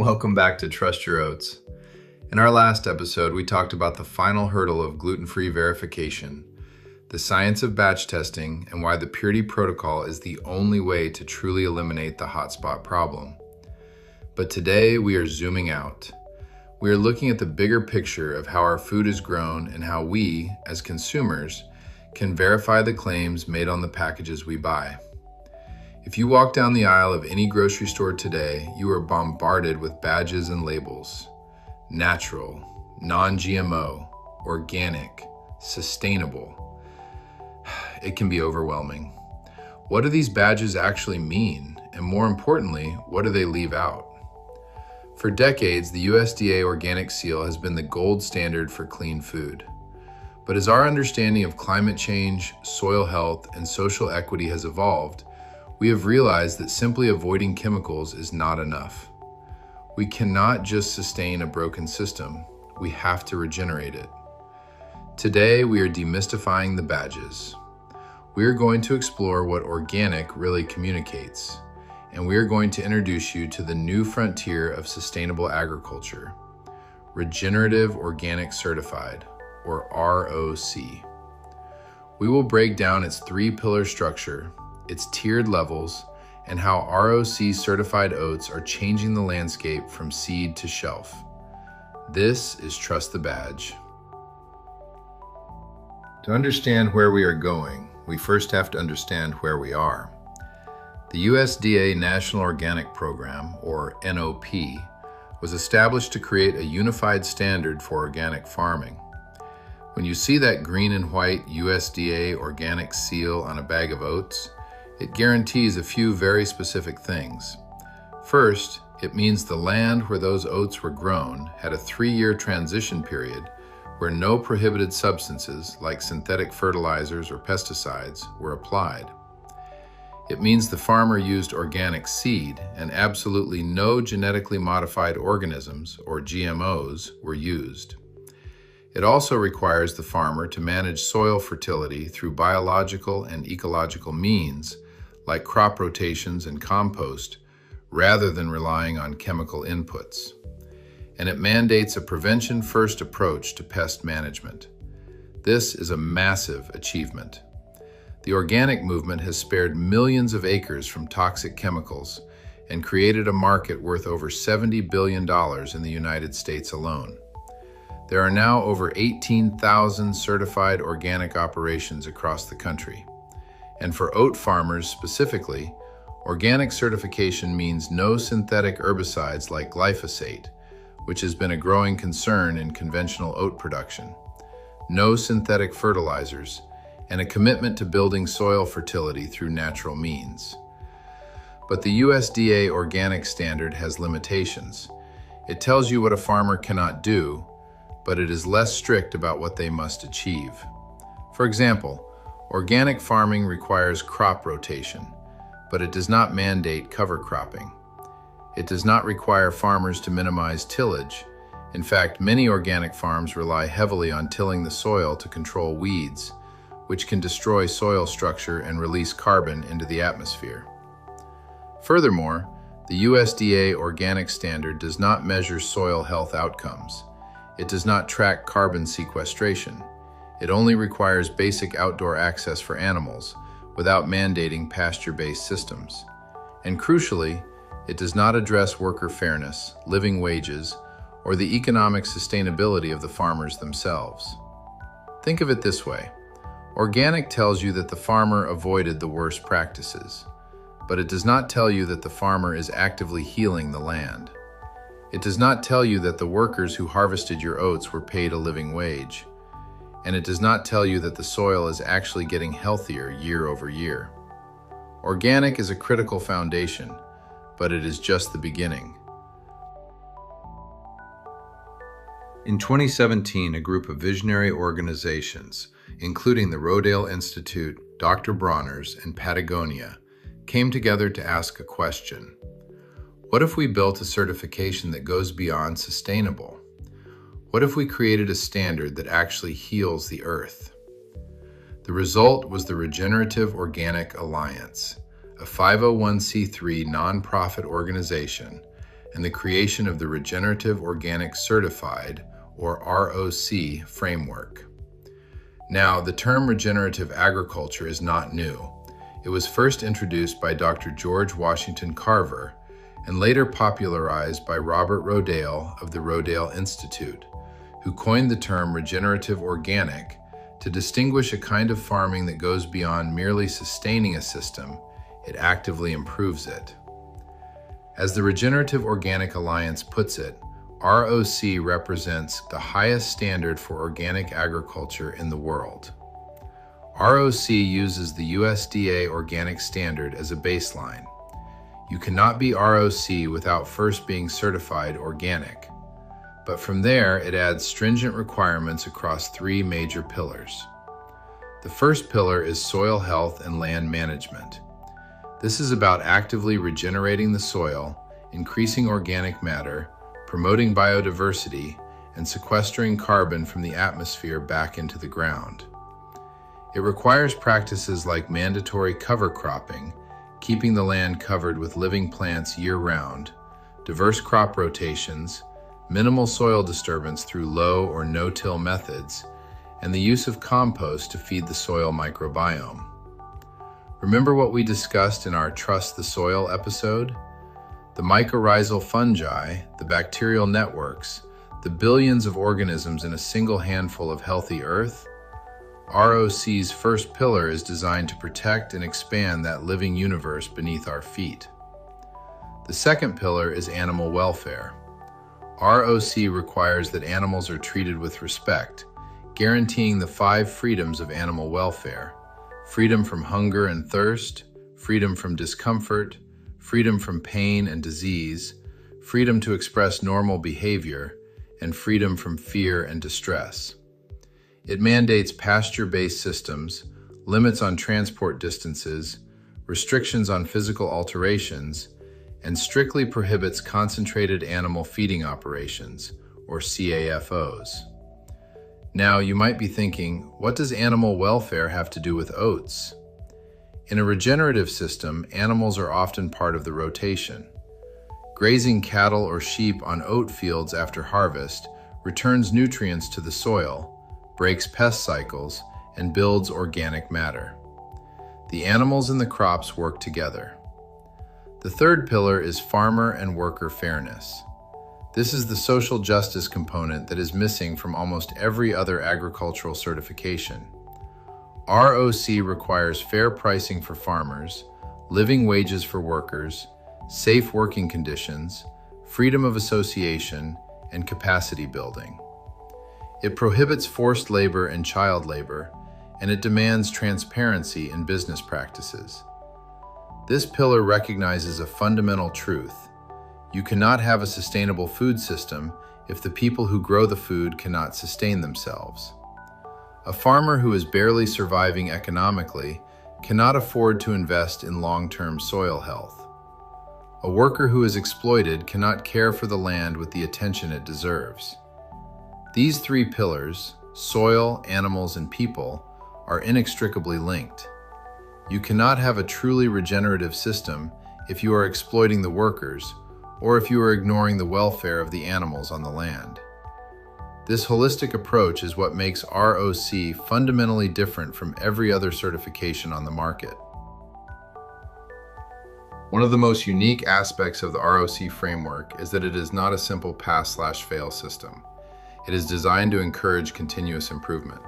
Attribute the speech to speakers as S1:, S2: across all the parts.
S1: Welcome back to Trust Your Oats. In our last episode, we talked about the final hurdle of gluten-free verification, the science of batch testing, and why the purity protocol is the only way to truly eliminate the hotspot problem. But today we are zooming out. We are looking at the bigger picture of how our food is grown and how we, as consumers, can verify the claims made on the packages we buy. If you walk down the aisle of any grocery store today, you are bombarded with badges and labels. Natural, non-GMO, organic, sustainable. It can be overwhelming. What do these badges actually mean? And more importantly, what do they leave out? For decades, the USDA Organic seal has been the gold standard for clean food. But as our understanding of climate change, soil health, and social equity has evolved, we have realized that simply avoiding chemicals is not enough. We cannot just sustain a broken system, we have to regenerate it. Today, we are demystifying the badges. We are going to explore what organic really communicates, and we are going to introduce you to the new frontier of sustainable agriculture, Regenerative Organic Certified, or ROC. We will break down its three-pillar structure, its tiered levels, and how ROC certified oats are changing the landscape from seed to shelf. This is Trust the Badge. To understand where we are going, we first have to understand where we are. The USDA National Organic Program, or NOP, was established to create a unified standard for organic farming. When you see that green and white USDA Organic seal on a bag of oats, it guarantees a few very specific things. First, it means the land where those oats were grown had a 3-year transition period where no prohibited substances like synthetic fertilizers or pesticides were applied. It means the farmer used organic seed and absolutely no genetically modified organisms, or GMOs, were used. It also requires the farmer to manage soil fertility through biological and ecological means like crop rotations and compost, rather than relying on chemical inputs. And it mandates a prevention-first approach to pest management. This is a massive achievement. The organic movement has spared millions of acres from toxic chemicals and created a market worth over $70 billion in the United States alone. There are now over 18,000 certified organic operations across the country. And for oat farmers specifically, organic certification means no synthetic herbicides like glyphosate, which has been a growing concern in conventional oat production, no synthetic fertilizers, and a commitment to building soil fertility through natural means. But the USDA Organic Standard has limitations. It tells you what a farmer cannot do, but it is less strict about what they must achieve. For example, organic farming requires crop rotation, but it does not mandate cover cropping. It does not require farmers to minimize tillage. In fact, many organic farms rely heavily on tilling the soil to control weeds, which can destroy soil structure and release carbon into the atmosphere. Furthermore, the USDA Organic Standard does not measure soil health outcomes. It does not track carbon sequestration. It only requires basic outdoor access for animals without mandating pasture-based systems. And crucially, it does not address worker fairness, living wages, or the economic sustainability of the farmers themselves. Think of it this way. Organic tells you that the farmer avoided the worst practices, but it does not tell you that the farmer is actively healing the land. It does not tell you that the workers who harvested your oats were paid a living wage. And it does not tell you that the soil is actually getting healthier year over year. Organic is a critical foundation, but it is just the beginning. In 2017, a group of visionary organizations, including the Rodale Institute, Dr. Bronner's, and Patagonia, came together to ask a question. What if we built a certification that goes beyond sustainable? What if we created a standard that actually heals the earth? The result was the Regenerative Organic Alliance, a 501c3 nonprofit organization and the creation of the Regenerative Organic Certified, or ROC, framework. Now, the term regenerative agriculture is not new. It was first introduced by Dr. George Washington Carver and later popularized by Robert Rodale of the Rodale Institute, who coined the term regenerative organic to distinguish a kind of farming that goes beyond merely sustaining a system, it actively improves it. As the Regenerative Organic Alliance puts it, ROC represents the highest standard for organic agriculture in the world. ROC uses the USDA Organic standard as a baseline. You cannot be ROC without first being certified organic. But from there, it adds stringent requirements across three major pillars. The first pillar is soil health and land management. This is about actively regenerating the soil, increasing organic matter, promoting biodiversity, and sequestering carbon from the atmosphere back into the ground. It requires practices like mandatory cover cropping, keeping the land covered with living plants year-round, diverse crop rotations, minimal soil disturbance through low or no-till methods, and the use of compost to feed the soil microbiome. Remember what we discussed in our Trust the Soil episode? The mycorrhizal fungi, the bacterial networks, the billions of organisms in a single handful of healthy earth? ROC's first pillar is designed to protect and expand that living universe beneath our feet. The second pillar is animal welfare. ROC requires that animals are treated with respect, guaranteeing the 5 freedoms of animal welfare: freedom from hunger and thirst, freedom from discomfort, freedom from pain and disease, freedom to express normal behavior, and freedom from fear and distress. It mandates pasture-based systems, limits on transport distances, restrictions on physical alterations, and strictly prohibits concentrated animal feeding operations, or CAFOs. Now, you might be thinking, what does animal welfare have to do with oats? In a regenerative system, animals are often part of the rotation. Grazing cattle or sheep on oat fields after harvest returns nutrients to the soil, breaks pest cycles, and builds organic matter. The animals and the crops work together. The third pillar is farmer and worker fairness. This is the social justice component that is missing from almost every other agricultural certification. ROC requires fair pricing for farmers, living wages for workers, safe working conditions, freedom of association, and capacity building. It prohibits forced labor and child labor, and it demands transparency in business practices. This pillar recognizes a fundamental truth. You cannot have a sustainable food system if the people who grow the food cannot sustain themselves. A farmer who is barely surviving economically cannot afford to invest in long-term soil health. A worker who is exploited cannot care for the land with the attention it deserves. These three pillars, soil, animals, and people, are inextricably linked. You cannot have a truly regenerative system if you are exploiting the workers or if you are ignoring the welfare of the animals on the land. This holistic approach is what makes ROC fundamentally different from every other certification on the market. One of the most unique aspects of the ROC framework is that it is not a simple pass/fail system. It is designed to encourage continuous improvement.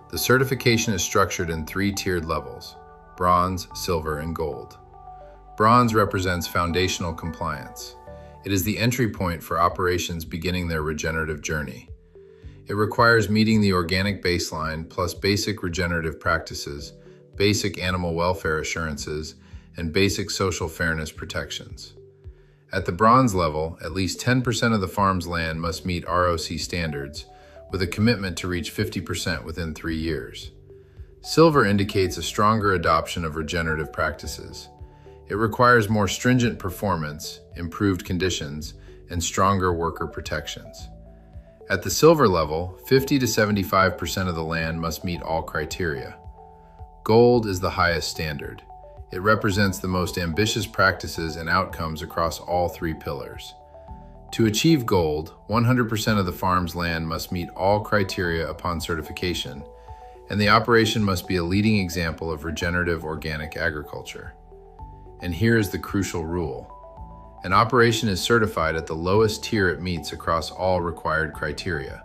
S1: The certification is structured in 3 tiered levels: bronze, silver, and gold. Bronze represents foundational compliance. It is the entry point for operations beginning their regenerative journey. It requires meeting the organic baseline plus basic regenerative practices, basic animal welfare assurances, and basic social fairness protections. At the bronze level, at least 10% of the farm's land must meet ROC standards, with a commitment to reach 50% within 3 years. Silver indicates a stronger adoption of regenerative practices. It requires more stringent performance, improved conditions, and stronger worker protections. At the silver level, 50 to 75% of the land must meet all criteria. Gold is the highest standard. It represents the most ambitious practices and outcomes across all 3 pillars. To achieve gold, 100% of the farm's land must meet all criteria upon certification, and the operation must be a leading example of regenerative organic agriculture. And here is the crucial rule. An operation is certified at the lowest tier it meets across all required criteria.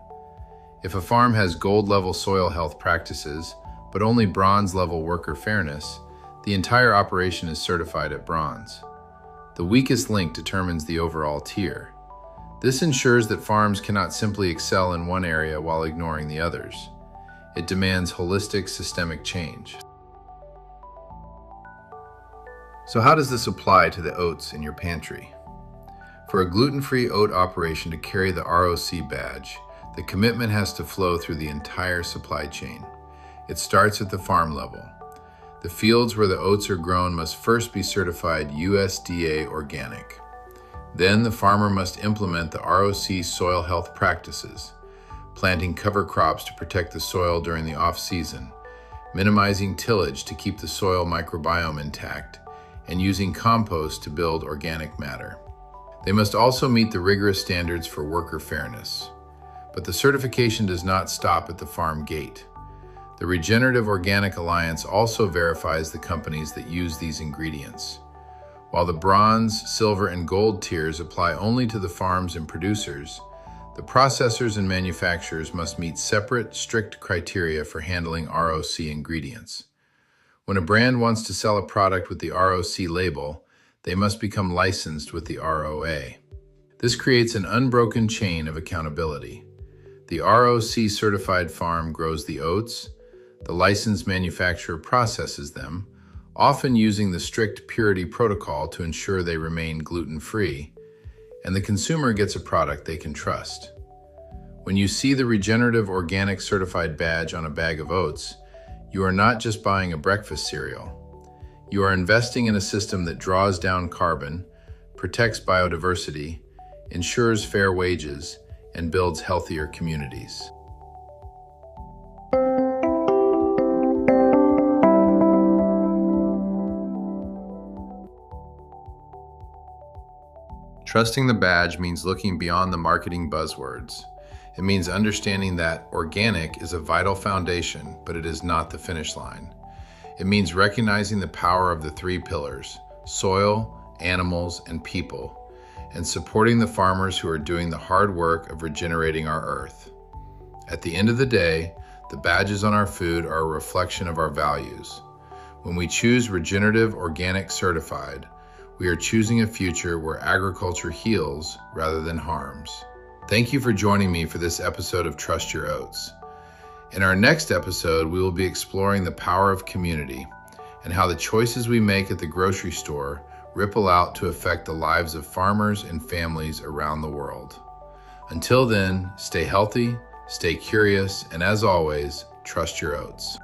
S1: If a farm has gold-level soil health practices, but only bronze-level worker fairness, the entire operation is certified at bronze. The weakest link determines the overall tier. This ensures that farms cannot simply excel in one area while ignoring the others. It demands holistic, systemic change. So how does this apply to the oats in your pantry? For a gluten-free oat operation to carry the ROC badge, the commitment has to flow through the entire supply chain. It starts at the farm level. The fields where the oats are grown must first be certified USDA Organic. Then the farmer must implement the ROC soil health practices, planting cover crops to protect the soil during the off-season, minimizing tillage to keep the soil microbiome intact, and using compost to build organic matter. They must also meet the rigorous standards for worker fairness. But the certification does not stop at the farm gate. The Regenerative Organic Alliance also verifies the companies that use these ingredients. While the bronze, silver, and gold tiers apply only to the farms and producers, the processors and manufacturers must meet separate, strict criteria for handling ROC ingredients. When a brand wants to sell a product with the ROC label, they must become licensed with the ROA. This creates an unbroken chain of accountability. The ROC certified farm grows the oats, the licensed manufacturer processes them, often using the strict purity protocol to ensure they remain gluten-free, and the consumer gets a product they can trust. When you see the Regenerative Organic Certified badge on a bag of oats, you are not just buying a breakfast cereal. You are investing in a system that draws down carbon, protects biodiversity, ensures fair wages, and builds healthier communities. Trusting the badge means looking beyond the marketing buzzwords. It means understanding that organic is a vital foundation, but it is not the finish line. It means recognizing the power of the three pillars: soil, animals, and people, and supporting the farmers who are doing the hard work of regenerating our earth. At the end of the day, the badges on our food are a reflection of our values. When we choose Regenerative Organic Certified, we are choosing a future where agriculture heals rather than harms. Thank you for joining me for this episode of Trust Your Oats. In our next episode, we will be exploring the power of community and how the choices we make at the grocery store ripple out to affect the lives of farmers and families around the world. Until then, stay healthy, stay curious, and as always, trust your oats.